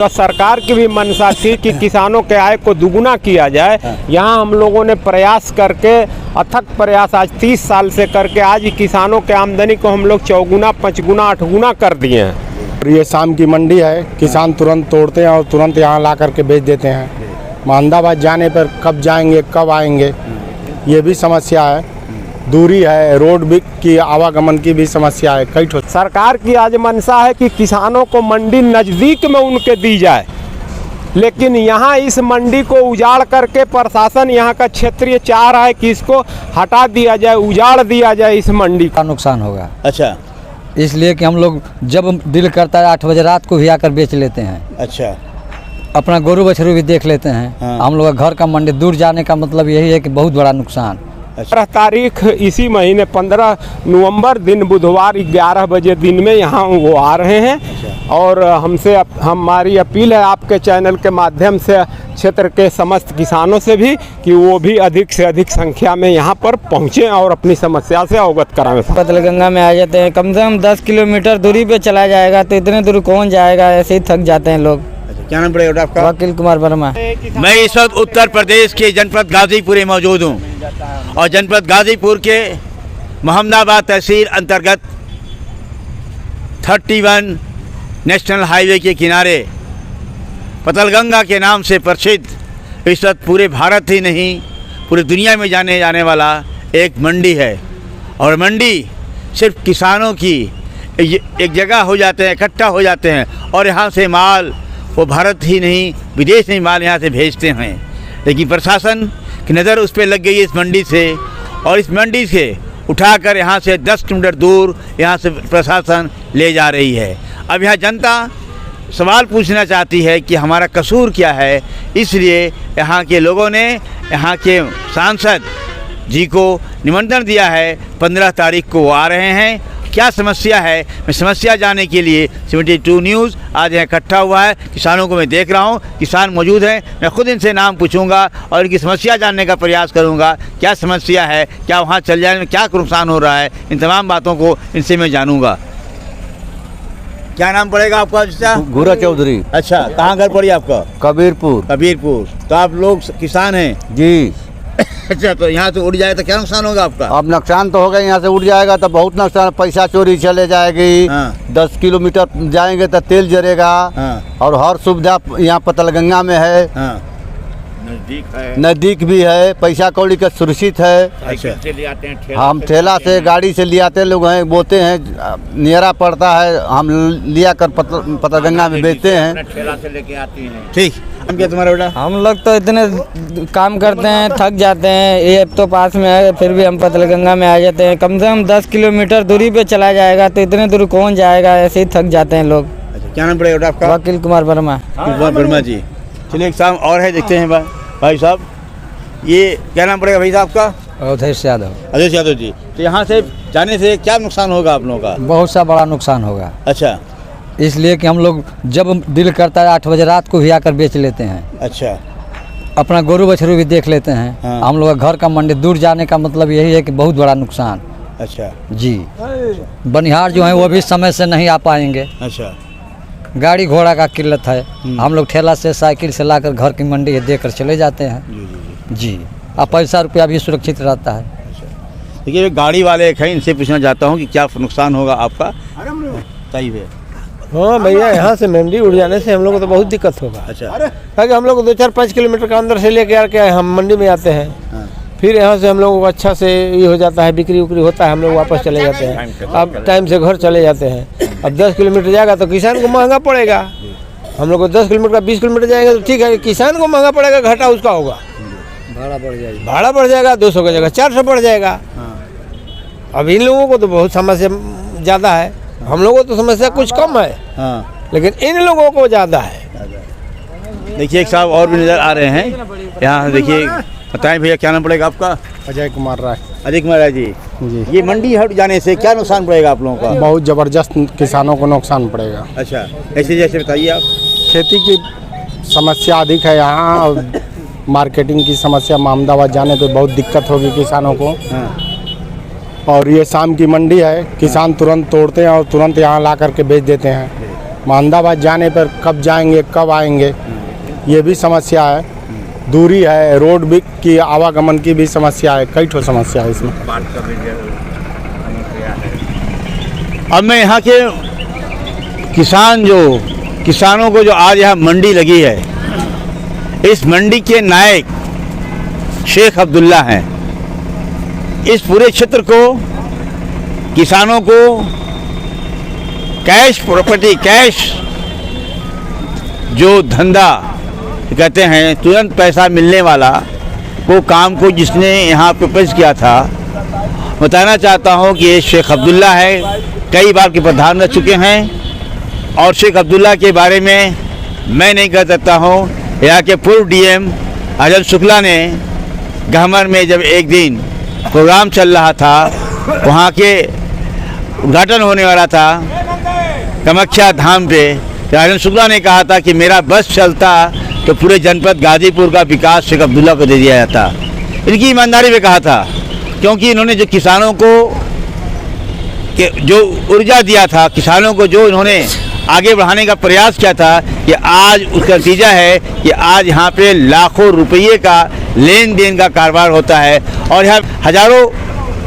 तो सरकार की भी मंशा थी कि किसानों के आय को दुगुना किया जाए। यहाँ हम लोगों ने प्रयास करके अथक प्रयास आज 30 साल से करके आज किसानों के आमदनी को हम लोग 4 गुना 5 गुना 8 गुना कर दिए हैं। ये शाम की मंडी है, किसान तुरंत तोड़ते हैं और तुरंत यहाँ ला करके बेच देते हैं। अहमदाबाद जाने पर कब जाएंगे कब आएंगे ये भी समस्या है। दूरी है, रोड भी की आवागमन की भी समस्या है। कई सरकार की आज मंशा है कि किसानों को मंडी नज़दीक में उनके दी जाए, लेकिन यहाँ इस मंडी को उजाड़ करके प्रशासन यहाँ का क्षेत्रीय चाह रहा है कि इसको हटा दिया जाए, उजाड़ दिया जाए इस मंडी का नुकसान होगा। अच्छा, इसलिए कि हम लोग जब दिल करता है 8 बजे रात को भी आकर बेच लेते हैं। अच्छा, अपना गोरू बछरू भी देख लेते हैं। हाँ। हम लोग का घर का मंडी दूर जाने का मतलब यही है कि बहुत बड़ा नुकसान। 15 तारीख इसी महीने 15 नवंबर दिन बुधवार 11 बजे दिन में यहाँ वो आ रहे हैं। और हमसे हमारी अपील है आपके चैनल के माध्यम से क्षेत्र के समस्त किसानों से भी कि वो भी अधिक से अधिक संख्या में यहाँ पर पहुँचें और अपनी समस्या से अवगत कराएं। पतलगंगा में आ जाते हैं, कम से कम 10 किलोमीटर दूरी पे चला जाएगा तो इतने दूर कौन जाएगा, ऐसे ही थक जाते हैं लोग। क्या नाम पड़ेगा आपका? वकील कुमार वर्मा। मैं इस वक्त उत्तर प्रदेश के जनपद गाजीपुर में मौजूद हूँ और जनपद गाजीपुर के मोहम्मदाबाद तहसील अंतर्गत 31 नेशनल हाईवे के किनारे पतलगंगा के नाम से प्रसिद्ध इस वक्त पूरे भारत ही नहीं पूरी दुनिया में जाने जाने वाला एक मंडी है। और मंडी सिर्फ किसानों की एक जगह हो जाते हैं, इकट्ठा हो जाते हैं और यहाँ से माल वो भारत ही नहीं विदेश में माल यहाँ से भेजते हैं। लेकिन प्रशासन की नज़र उस पर लग गई है इस मंडी से, और इस मंडी से उठाकर यहाँ से 10 किलोमीटर दूर यहाँ से प्रशासन ले जा रही है। अब यहाँ जनता सवाल पूछना चाहती है कि हमारा कसूर क्या है। इसलिए यहाँ के लोगों ने यहाँ के सांसद जी को निमंत्रण दिया है। 15 तारीख को वो आ रहे हैं। क्या समस्या है, मैं समस्या जानने के लिए 72 न्यूज़ आज यहाँ इकट्ठा हुआ है। किसानों को मैं देख रहा हूँ, किसान मौजूद हैं। मैं खुद इनसे नाम पूछूंगा और इनकी समस्या जानने का प्रयास करूँगा। क्या समस्या है, क्या वहाँ चल जाने में क्या नुकसान हो रहा है, इन तमाम बातों को इनसे मैं जानूँगा। क्या नाम पड़ेगा आपका? गुरा चौधरी। अच्छा, कहाँ घर पड़ी आपका? कबीरपुर। कबीरपुर। तो आप लोग किसान हैं जी। अच्छा, तो यहाँ से उड़ जाए तो क्या नुकसान होगा आपका? अब नुकसान तो होगा, यहाँ से उड़ जाएगा तो बहुत नुकसान, पैसा चोरी चले जाएगी। हाँ। 10 किलोमीटर जाएंगे तो तेल जरेगा। हाँ। और हर सुविधा यहाँ पतलगंगा में है। हाँ। नज़दीक भी है, पैसा कौड़ी का सुरक्षित है। अच्छा, हम ठेला से गाड़ी से ले आते लोग हैं, बोते हैं, नियरा पड़ता है, हम लिया कर पतलगंगा में बेचते हैं। ठेला से लेके आती हैं। ठीक, हम क्या तुम्हारा बेटा? हम लोग तो इतने काम करते हैं, थक जाते हैं। ये तो पास में है, फिर भी हम पतलगंगा में आ जाते हैं। कम से कम 10 किलोमीटर दूरी पे चला जाएगा तो इतने दूर कौन जाएगा, ऐसे ही थक जाते हैं लोग। अच्छा, क्या नाम पड़ेगा बेटा आपका? वकील कुमार वर्मा। कुमार वर्मा जी। चलिए एक शाम और है, देखते हैं भाई साहब। ये क्या नाम पड़ेगा भाई साहब का? अवधेश यादव। अवधेश यादव जी। तो यहाँ से जाने से क्या नुकसान होगा आप लोगों का? बहुत सा बड़ा नुकसान होगा। अच्छा, इसलिए कि हम लोग जब दिल करता है 8 बजे रात को भी आकर बेच लेते हैं। अच्छा, अपना गोरू बछरू भी देख लेते हैं। हाँ। हम लोग का घर का मंडी दूर जाने का मतलब यही है कि बहुत बड़ा नुकसान। अच्छा जी। बनिहार जो है वो भी समय से नहीं आ पाएंगे। अच्छा, गाड़ी घोड़ा का किल्लत है। हम लोग ठेला से साइकिल से लाकर घर की मंडी देकर चले जाते हैं। जी। अब पैसा रुपया भी सुरक्षित रहता है। देखिए गाड़ी वाले एक हैं, इनसे पूछना चाहता हूँ कि क्या नुकसान होगा आपका? सही है। हाँ भैया, यहाँ से मंडी उड़ जाने से हम लोग को तो बहुत दिक्कत होगा। अच्छा, क्योंकि हम लोग 2-4-5 किलोमीटर का अंदर से लेके आके हम मंडी में आते हैं। हाँ। फिर यहाँ से हम लोग को अच्छा से ये हो जाता है, बिक्री उक्री होता है, हम लोग वापस चले जाते हैं। अब टाइम से घर चले जाते हैं। अब 10 किलोमीटर जाएगा तो किसान को महंगा पड़ेगा। हम लोग को 10 किलोमीटर का 20 किलोमीटर जाएंगे तो ठीक है, किसान को महंगा पड़ेगा, घाटा उसका होगा। भाड़ा बढ़ जाएगा, 200 की जगह 400 बढ़ जाएगा। अब इन लोगों को तो बहुत समस्या ज़्यादा है, हम लोगों को तो समस्या कुछ कम है। हाँ। लेकिन इन लोगों को ज़्यादा है। देखिए एक साहब और भी नज़र आ रहे हैं यहाँ। देखिए, बताएं भैया क्या नाम पड़ेगा आपका? अजय कुमार राय। अजय कुमार राय जी। ये मंडी हट जाने से क्या नुकसान पड़ेगा आप लोगों का? बहुत ज़बरदस्त किसानों को नुकसान पड़ेगा। अच्छा, ऐसे जैसे बताइए आप। खेती की समस्या अधिक है यहाँ, और मार्केटिंग की समस्या। अहमदाबाद जाने पे बहुत दिक्कत होगी किसानों को। हाँ। और ये शाम की मंडी है, किसान तुरंत तोड़ते हैं और तुरंत यहाँ ला करके बेच देते हैं। अहमदाबाद जाने पर कब जाएंगे कब आएंगे, ये भी समस्या है। दूरी है, रोड भी की आवागमन की भी समस्या है, कई ठो समस्या है इसमें। अब मैं यहाँ के किसानों को जो आज यहाँ मंडी लगी है, इस मंडी के नायक शेख अब्दुल्ला हैं। इस पूरे क्षेत्र को किसानों को कैश प्रॉपर्टी, कैश जो धंधा कहते हैं, तुरंत पैसा मिलने वाला वो काम को जिसने यहाँ पे पेश किया था, बताना चाहता हूँ कि ये शेख अब्दुल्ला है, कई बार के प्रधान रह चुके हैं। और शेख अब्दुल्ला के बारे में मैं नहीं कह सकता हूँ। यहाँ के पूर्व डीएम अजय शुक्ला ने गहमर में जब एक दिन प्रोग्राम चल रहा था, वहाँ के उद्घाटन होने वाला था कामाख्या धाम पे, तो अजय शुक्ला ने कहा था कि मेरा बस चलता तो पूरे जनपद गाजीपुर का विकास शेख अब्दुल्ला को दे दिया जाता। इनकी ईमानदारी में कहा था, क्योंकि इन्होंने जो किसानों को जो ऊर्जा दिया था, किसानों को जो इन्होंने आगे बढ़ाने का प्रयास किया था, कि आज उसका नतीजा है कि आज यहाँ पे लाखों रुपये का लेन देन का कारोबार होता है। और यहाँ हजारों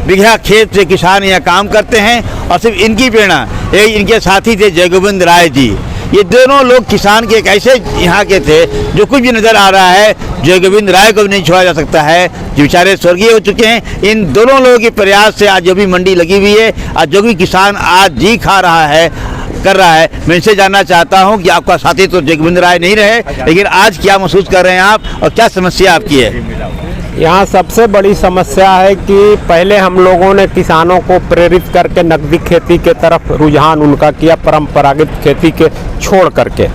बीघा खेत से किसान यहाँ काम करते हैं। और सिर्फ इनकी प्रेरणा, एक इनके साथी थे जयगोविंद राय जी, ये दोनों लोग किसान के एक ऐसे यहाँ के थे जो कुछ भी नज़र आ रहा है, जयगोविंद राय को भी नहीं छोड़ा जा सकता है, जो बेचारे स्वर्गीय हो चुके हैं। इन दोनों लोगों के प्रयास से आज जो भी मंडी लगी हुई है, आज जो भी किसान आज जी खा रहा है, कर रहा है। मैं इनसे जानना चाहता हूँ कि आपका साथी तो जयगोविंद राय नहीं रहे, लेकिन आज क्या महसूस कर रहे हैं आप और क्या समस्या आपकी है? यहाँ सबसे बड़ी समस्या है कि पहले हम लोगों ने किसानों को प्रेरित करके नकदी खेती के तरफ रुझान उनका किया, परंपरागत खेती के छोड़ करके।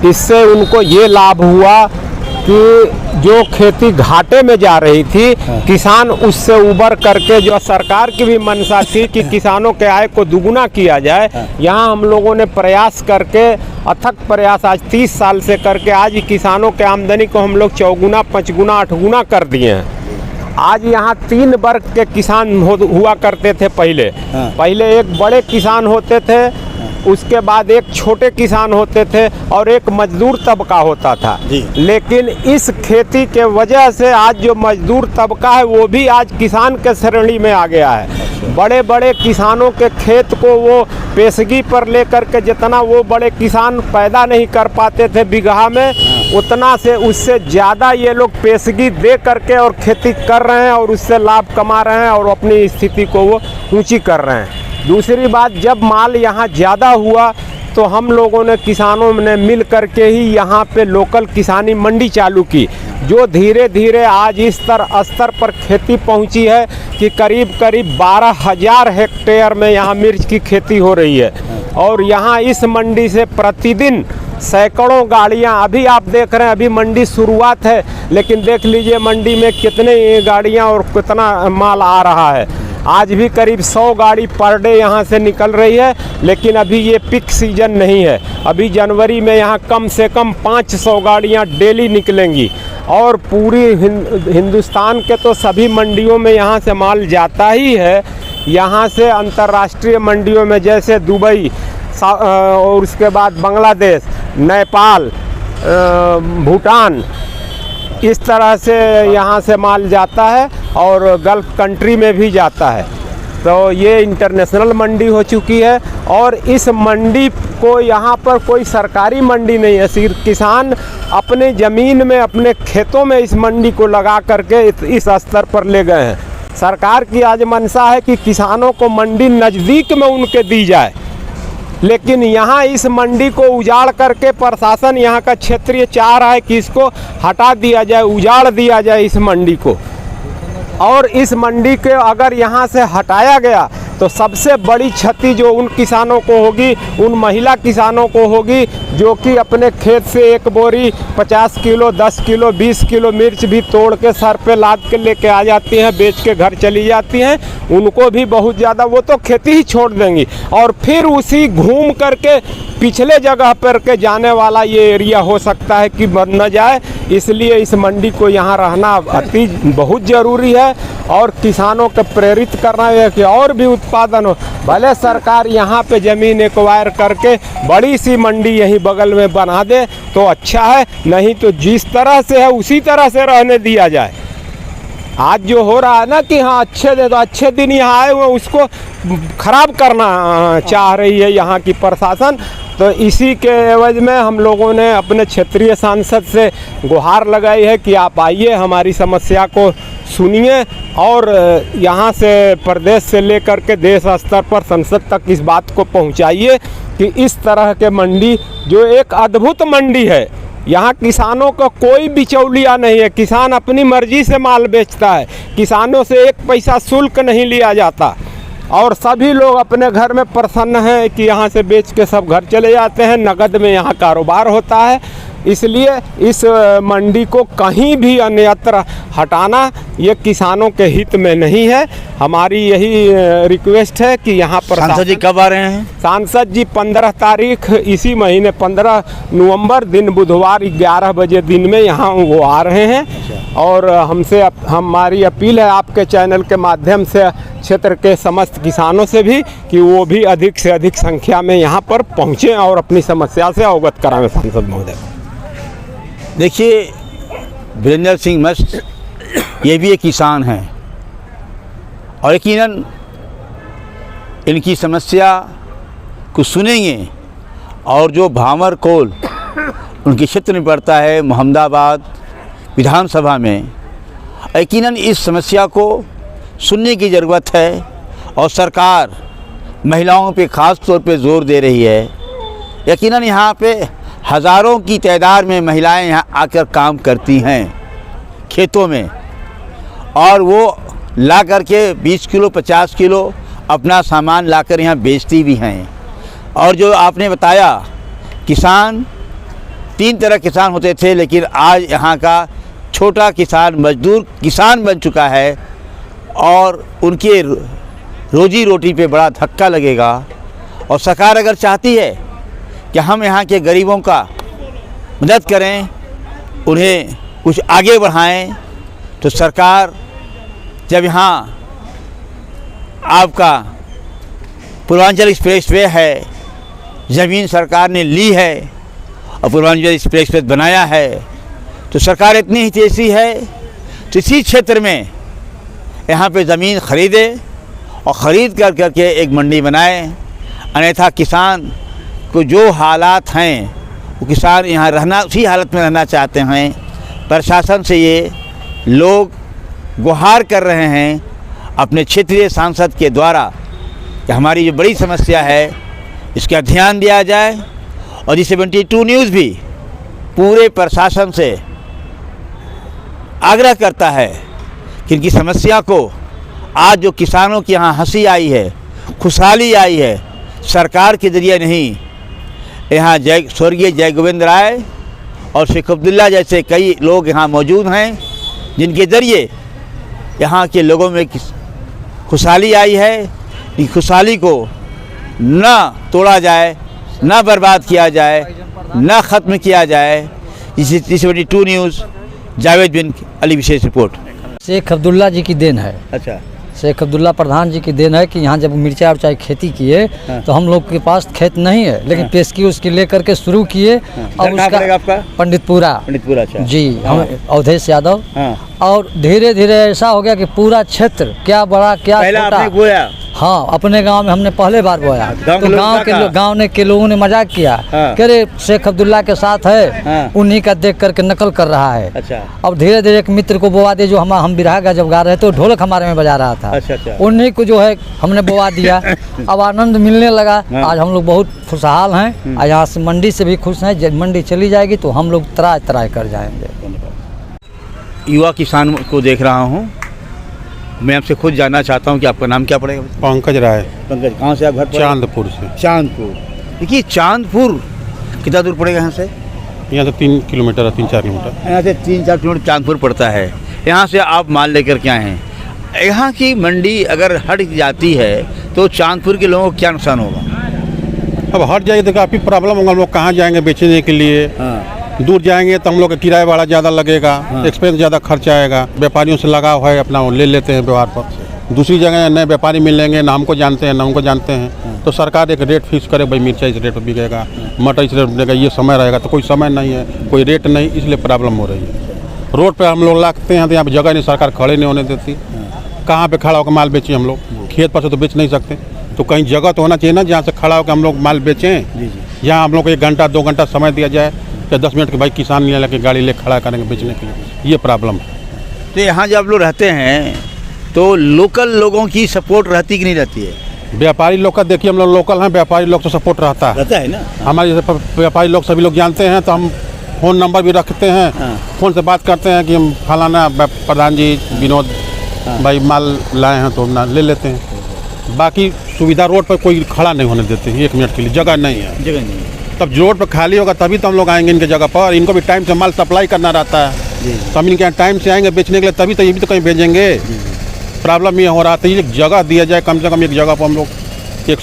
इससे उनको ये लाभ हुआ कि जो खेती घाटे में जा रही थी, किसान उससे उबर करके, जो सरकार की भी मंशा थी कि किसानों के आय को दुगुना किया जाए, यहाँ हम लोगों ने प्रयास करके, अथक प्रयास आज 30 साल से करके आज किसानों के आमदनी को हम लोग 4 गुना 5 गुना 8 गुना कर दिए हैं। आज यहाँ 3 वर्ग के किसान हुआ करते थे पहले एक बड़े किसान होते थे, उसके बाद एक छोटे किसान होते थे और एक मजदूर तबका होता था। लेकिन इस खेती के वजह से आज जो मजदूर तबका है वो भी आज किसान के श्रेणी में आ गया है। बड़े बड़े किसानों के खेत को वो पेशगी पर लेकर के, जितना वो बड़े किसान पैदा नहीं कर पाते थे बीघा में, उतना से उससे ज़्यादा ये लोग पेशगी दे करके और खेती कर रहे हैं और उससे लाभ कमा रहे हैं और अपनी स्थिति को वो ऊंची कर रहे हैं। दूसरी बात, जब माल यहाँ ज़्यादा हुआ तो हम लोगों ने, किसानों ने मिल करके ही यहाँ पे लोकल किसानी मंडी चालू की, जो धीरे धीरे आज इस स्तर पर खेती पहुँची है कि करीब 12,000 हेक्टेयर में यहाँ मिर्च की खेती हो रही है। और यहाँ इस मंडी से प्रतिदिन सैकड़ों गाड़ियाँ, अभी आप देख रहे हैं, अभी मंडी शुरुआत है, लेकिन देख लीजिए मंडी में कितने गाड़ियाँ और कितना माल आ रहा है। आज भी करीब 100 गाड़ी पर डे यहाँ से निकल रही है, लेकिन अभी ये पिक सीजन नहीं है। अभी जनवरी में यहाँ कम से कम 500 गाड़ियाँ डेली निकलेंगी। और पूरी हिंदुस्तान के तो सभी मंडियों में यहाँ से माल जाता ही है। यहाँ से अंतर्राष्ट्रीय मंडियों में जैसे दुबई और उसके बाद बांग्लादेश, नेपाल, भूटान, इस तरह से यहाँ से माल जाता है और गल्फ कंट्री में भी जाता है। तो ये इंटरनेशनल मंडी हो चुकी है। और इस मंडी को, यहाँ पर कोई सरकारी मंडी नहीं है, सिर्फ किसान अपने ज़मीन में, अपने खेतों में इस मंडी को लगा करके इस स्तर पर ले गए हैं। सरकार की आज मंशा है कि किसानों को मंडी नज़दीक में उनके दी जाए, लेकिन यहाँ इस मंडी को उजाड़ करके प्रशासन यहाँ का क्षेत्रीय चाह रहा है कि इसको हटा दिया जाए, उजाड़ दिया जाए इस मंडी को। और इस मंडी के अगर यहाँ से हटाया गया तो सबसे बड़ी क्षति जो उन किसानों को होगी, उन महिला किसानों को होगी जो कि अपने खेत से एक बोरी 50 किलो, 10 किलो, 20 किलो मिर्च भी तोड़ के सर पे लाद के लेके आ जाती हैं, बेच के घर चली जाती हैं। उनको भी बहुत ज़्यादा, वो तो खेती ही छोड़ देंगी और फिर उसी घूम करके पिछले जगह पर के जाने वाला ये एरिया हो सकता है कि बन न जाए। इसलिए इस मंडी को यहाँ रहना अति बहुत ज़रूरी है और किसानों को प्रेरित करना है कि और भी उत्पादन हो। भले सरकार यहाँ पे ज़मीन एक्वायर करके बड़ी सी मंडी यहीं बगल में बना दे तो अच्छा है, नहीं तो जिस तरह से है उसी तरह से रहने दिया जाए। आज जो हो रहा है ना कि हाँ अच्छे दे तो अच्छे दिन यहाँ आए हुए उसको ख़राब करना चाह रही है यहाँ की प्रशासन। तो इसी के एवज में हम लोगों ने अपने क्षेत्रीय सांसद से गुहार लगाई है कि आप आइए, हमारी समस्या को सुनिए और यहाँ से प्रदेश से लेकर के देश स्तर पर संसद तक इस बात को पहुँचाइए कि इस तरह के मंडी जो एक अद्भुत मंडी है, यहाँ किसानों का कोई बिचौलिया नहीं है, किसान अपनी मर्जी से माल बेचता है, किसानों से एक पैसा शुल्क नहीं लिया जाता और सभी लोग अपने घर में प्रसन्न हैं कि यहाँ से बेच के सब घर चले जाते हैं, नगद में यहाँ कारोबार होता है। इसलिए इस मंडी को कहीं भी अन्यत्र हटाना ये किसानों के हित में नहीं है। हमारी यही रिक्वेस्ट है कि यहाँ पर सांसद जी कब आ रहे हैं? सांसद जी 15 तारीख इसी महीने 15 नवंबर दिन बुधवार 11 बजे दिन में यहाँ वो आ रहे हैं और हमारी अपील है आपके चैनल के माध्यम से क्षेत्र के समस्त किसानों से भी कि वो भी अधिक से अधिक संख्या में यहाँ पर पहुँचें और अपनी समस्या से अवगत कराएं सांसद महोदय। देखिए, वीरेंद्र सिंह मस्त ये भी एक किसान हैं और यकीनन इनकी समस्या को सुनेंगे और जो भामर कोल उनके क्षेत्र में पड़ता है मोहम्मदाबाद विधानसभा में, यकीनन इस समस्या को सुनने की ज़रूरत है और सरकार महिलाओं पे ख़ास तौर पे ज़ोर दे रही है। यकीनन यहाँ पे हज़ारों की तादाद में महिलाएं यहाँ आकर काम करती हैं खेतों में और वो ला कर के 20 किलो 50 किलो अपना सामान लाकर यहाँ बेचती भी हैं। और जो आपने बताया किसान, 3 तरह किसान होते थे, लेकिन आज यहाँ का छोटा किसान मजदूर किसान बन चुका है और उनके रोजी रोटी पे बड़ा धक्का लगेगा। और सरकार अगर चाहती है कि हम यहाँ के गरीबों का मदद करें, उन्हें कुछ आगे बढ़ाएं, तो सरकार जब यहाँ आपका पूर्वांचल एक्सप्रेस वे है, ज़मीन सरकार ने ली है और पूर्वांचल एक्सप्रेस वे बनाया है, तो सरकार इतनी ही तेज़ी है तो इसी क्षेत्र में यहाँ पे ज़मीन ख़रीदे और ख़रीद कर करके एक मंडी बनाए। अन्यथा किसान को जो हालात हैं वो किसान यहाँ रहना उसी हालत में रहना चाहते हैं। प्रशासन से ये लोग गुहार कर रहे हैं अपने क्षेत्रीय सांसद के द्वारा कि हमारी जो बड़ी समस्या है इसका ध्यान दिया जाए। और जी 72 न्यूज़ भी पूरे प्रशासन से आग्रह करता है कि इनकी समस्या को, आज जो किसानों की यहाँ हंसी आई है, खुशहाली आई है, सरकार के ज़रिए नहीं, यहाँ स्वर्गीय जय गोविंद राय और शेख अब्दुल्ला जैसे कई लोग यहाँ मौजूद हैं जिनके ज़रिए यहाँ के लोगों में खुशहाली आई है। इस खुशहाली को ना तोड़ा जाए, ना बर्बाद किया जाए, ना ख़त्म किया जाए। इस 72 न्यूज़ जावेद बिन अली विशेष रिपोर्ट। शेख अब्दुल्ला जी की देन है। अच्छा, शेख अब्दुल्ला प्रधान जी की देन है कि यहाँ जब मिर्चा और चाय खेती किए तो हम लोग के पास खेत नहीं है, लेकिन पेशगी उसकी लेकर के शुरू किए। और उसका आपका पंडितपुरा। अच्छा जी, हम अवधेश यादव। और धीरे धीरे ऐसा हो गया कि पूरा क्षेत्र, क्या बड़ा क्या छोटा, हाँ, अपने गांव में हमने पहले बार बोया तो गांव के लोगों ने मजाक किया कि अरे शेख अब्दुल्ला के साथ है, उन्हीं का देख करके नकल कर रहा है। अच्छा। अब धीरे धीरे एक मित्र को बोवा दे, जो हम बिरहा का जब गा रहे थे तो ढोलक हमारे में बजा रहा था। अच्छा। उन्हीं को जो है हमने बोवा दिया। अब आनंद मिलने लगा। आज हम लोग बहुत खुशहाल हैं। आज यहाँ से मंडी से भी खुश हैं। जब मंडी चली जाएगी तो हम लोग त्राय त्राय कर जाएंगे। युवा किसान को देख रहा हूँ, मैं आपसे खुद जानना चाहता हूँ कि आपका नाम क्या पड़ेगा? पंकज राय। पंकज, कहाँ से आप? घर चांदपुर से। चांदपुर। देखिए, चांदपुर कितना दूर पड़ेगा यहाँ से? यहाँ से 3 किलोमीटर 3-4 किलोमीटर। यहाँ से 3-4 किलोमीटर चांदपुर पड़ता है। यहाँ से आप माल लेकर के आए हैं। यहाँ की मंडी अगर हट जाती है तो चांदपुर के लोगों को क्या नुकसान होगा? अब हट जाएगी तो काफ़ी प्रॉब्लम होगा। हम लोग कहाँ जाएंगे बेचने के लिए? दूर जाएंगे तो हम लोग का किराया भाड़ा ज़्यादा लगेगा, एक्सपेंस ज़्यादा खर्च आएगा। व्यापारियों से लगाव है अपना, वो ले लेते हैं व्यवहार पर। दूसरी जगह नए व्यापारी मिलेंगे, ना हमको जानते हैं ना हमको जानते हैं। तो सरकार एक रेट फिक्स करे, भाई मिर्चा इस रेट पर बिकेगा, मटर इस रेट बिकेगा, ये समय रहेगा। तो कोई समय नहीं है, कोई रेट नहीं, इसलिए प्रॉब्लम हो रही है। रोड पे हम लोग लागते हैं तो यहाँ पे जगह नहीं, सरकार खड़े नहीं होने देती। कहाँ पे खड़ा होकर माल बेचें हम लोग? खेत पर से तो बेच नहीं सकते, तो कहीं जगह तो होना चाहिए ना जहाँ से खड़ा होकर हम लोग माल बेचें। जहाँ हम लोग को 1 घंटा 2 घंटा समय दिया जाए या 10 मिनट के भाई किसान नहीं लेके गाड़ी ले खड़ा करेंगे बेचने के लिए, ये प्रॉब्लम है। तो यहाँ जब लोग रहते हैं तो लोकल लोगों की सपोर्ट रहती कि नहीं रहती है? व्यापारी लोग का देखिए, हम लोग लोकल हैं, व्यापारी लोग तो सपोर्ट रहता है ना। हमारे जैसे व्यापारी लोग सभी लोग जानते हैं, तो हम फ़ोन नंबर भी रखते हैं। फ़ोन से बात करते हैं कि हम फलाना प्रधान जी विनोद भाई माल लाए हैं तो ना ले लेते हैं। बाकी सुविधा रोड पर कोई खड़ा नहीं होने देते हैं 1 मिनट के लिए, जगह नहीं है। जगह नहीं। तब रोड पर खाली होगा तभी तो हम लोग आएंगे इनके जगह पर। इनको भी टाइम से माल सप्लाई करना रहता है, तो हम इनके यहाँ टाइम से आएंगे बेचने के लिए, तभी तो ये भी तो कहीं भेजेंगे। प्रॉब्लम ये हो रहा था, एक जगह दिया जाए कम से कम, एक जगह पर हम लोग एक